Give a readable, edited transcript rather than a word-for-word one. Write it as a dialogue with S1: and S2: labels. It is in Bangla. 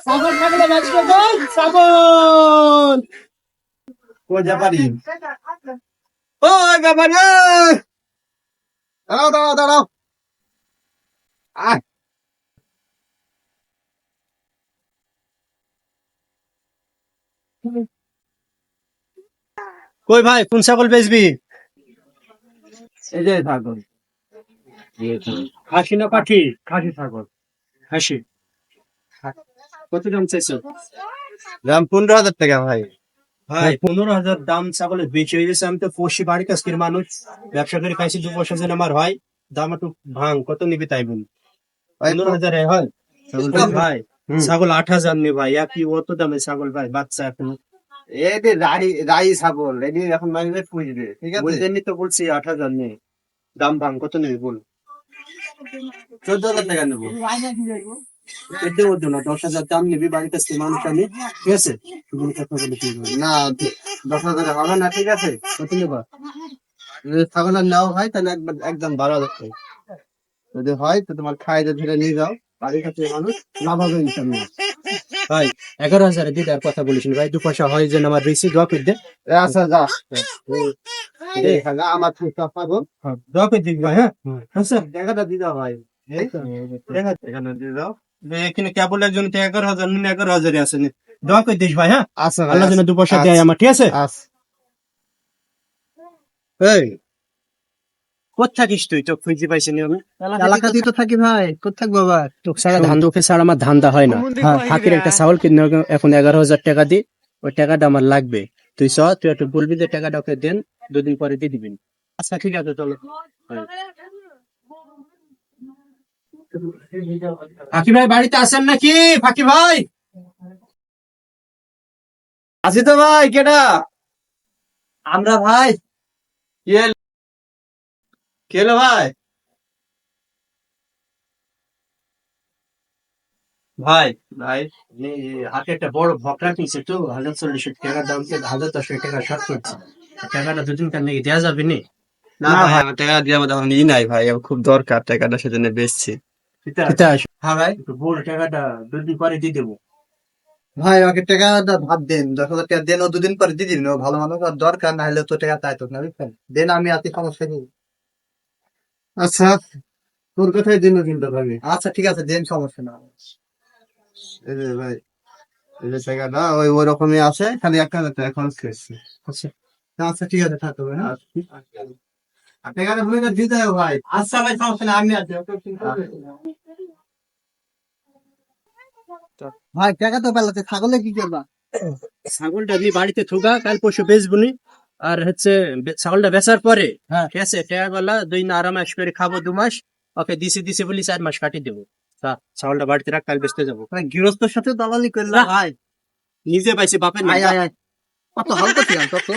S1: সাবন থাকলে বাঁচবে বল সাবন।
S2: কই ব্যাপারি? ওই ব্যাপারি, ওই! দাঁড়াও, দাঁড়াও, দাঁড়াও। আয়।
S1: কই ভাই কোন ছাগল বেচবি?
S2: এই যে ছাগল।
S1: খাসি না পাঠি?
S2: খাসি ছাগল।
S1: খাসি। কত দাম চাইছো?
S2: দাম 15,000 টাকা ভাই।
S1: ভাই 15,000 দাম ছাগলের বেশি হয়ে গেছে। আমি তো পড়শি বাড়ির কাছের মানুষ, ব্যবসা করে খাইছি 2 বছর যেন আমার হয়। দাম একটু ভাঙ, কত নিবি তাই বল?
S2: ভাই
S1: 15,000 হয় ভাই?
S2: হুম।
S1: ছাগল 8,000 নে ভাই, একই অত দামে ছাগল ভাই, বাচ্চা এখন।
S2: এই যে রাই ছাগল, এটি এখন মানুষের পুষবে, ঠিক আছে?
S1: ওই জন্যই তো বলছি 8,000 নে। দাম ভাঙ, কত নিবি বল?
S2: 14,000 টাকা নেবো।
S1: এতে হতো না, 10,000 দাম নিবি বাড়ির কাছে মানুষ আমি, ঠিক আছে? তুমি কথা বলে কি বলবি?
S2: না, 10,000 হবে না, ঠিক আছে?
S1: কত নেবা?
S2: যদি ছাগল আর নাও হয় তাহলে একদম 12,000 টাকা। যদি হয় তো তোমার খাইয়ে ধরে নিয়ে যাও, বাড়ির কাছে মানুষ, লাভ হবে ইনশাল্লাহ।
S1: ভাই 11,000 দিতে আর কথা বলিস না ভাই, 2 পয়সা হয় যেন আমার বেশি দোয়া করে দে।
S2: আচ্ছা, যা। আমার ফুচকা পাবো।
S1: দোয়া করে দিবি ভাই, হ্যাঁ। আচ্ছা
S2: টাকাটা দিয়ে দাও ভাই। এই, টাকাটা দিয়ে দাও।
S1: এখানে কেবল একজন 11,000 নিন, 11,000 আছে নে। দোয়া করে দিস ভাই, হ্যাঁ।
S2: আচ্ছা ভাই,
S1: আল্লাহ যেন 2 পয়সা দেয় আমার, ঠিক আছে?
S2: আচ্ছা। এই,
S1: কোথা থাকিস তুই? তো খুঁজে পাইছি নি আমি।
S2: এলাকাতেই তো থাকি ভাই, কোথায় থাকবো আবার?
S1: তোকে ছাড়া ধান তোকে ছাড়া আমার ধান্দা হয় না। ফাঁকির একটা ছাগল কিনে এখন 11,000 টাকা দি, ওই টাকাটা আমার লাগবে। তুই একটু বলবি যে টাকাটা ওকে দেন, 2 দিন পরে দিয়ে দিবেন। আচ্ছা ঠিক আছে, চলো। ফাঁকি ভাই বাড়িতে আছেন নাকি? ফাঁকি ভাই,
S2: আছি তো ভাই, কেডা?
S1: আমরা ভাই।
S2: কি হলো? কি হলো ভাই?
S1: ভাই
S2: ভাই,
S1: হাতে একটা বড় ভকরা কিনছে তো, 1,40,000 টাকার দাম, 1,10,000 টাকা শর্ট করছে। টাকাটা 2 দিনকার নাকি দেওয়া যাবে নি?
S2: না ভাই, আমার টাকা দিয়ে আমার তখন নাই ভাই, আমার খুব দরকার টাকাটা, সেজন্য বেচছি।
S1: খেতে আসো।
S2: হ্যাঁ ভাই।
S1: একটু বড় টাকাটা 2 দিন পরে দিয়ে দেবো।
S2: ভাই ওকে টাকাটা ভাত দেন, 10,000 টাকা দেন, ও 2 দিন পরে দিয়ে দিন, ও ভালো মানুষ, আর দরকার না হলে তো টাকা চাইতো না, বুঝছেন? দেন, আমি আছি, সমস্যা নেই। আচ্ছা, তোর কথাই দিন চিন্তা ভাবি। আচ্ছা ঠিক আছে, দেন, সমস্যা না। এই যে ভাই, এই যে টাকাটা ওই ওই রকমই আছে, খালি 1,000 টাকা খরচ করেছি।
S1: আচ্ছা
S2: আচ্ছা ঠিক আছে, থাকবে, হ্যাঁ। আর টাকাটা ভুলে দিতে হবে ভাই। আচ্ছা ভাই, সমস্যা না, আমি আছি, ওকে চিন্তা করবেন না। ভাই টাকা তো পেলাতে, ছাগলে কি করবা?
S1: ছাগলটা আমি বাড়িতে থুকা, কাল পরশু বেচবো নি। আর হচ্ছে ছাগলটা বেচার পরে,
S2: হ্যাঁ।
S1: ঠিক আছে, টাকা গলা 2 না আড়াই মাস করে খাবো, 2 মাস। ওকে দিছে বলি 4 মাস কাটিয়ে দেবো। ছাগলটা বাড়িতে রাখ, কাল বেচতে যাবো।
S2: মানে গৃহস্থর সাথে দালালি করলা
S1: না,
S2: ভাই?
S1: নিজে পাইছি বাপের
S2: আয়
S1: নাম।
S2: আয় আয়, কত হালকা ছিলাম, কত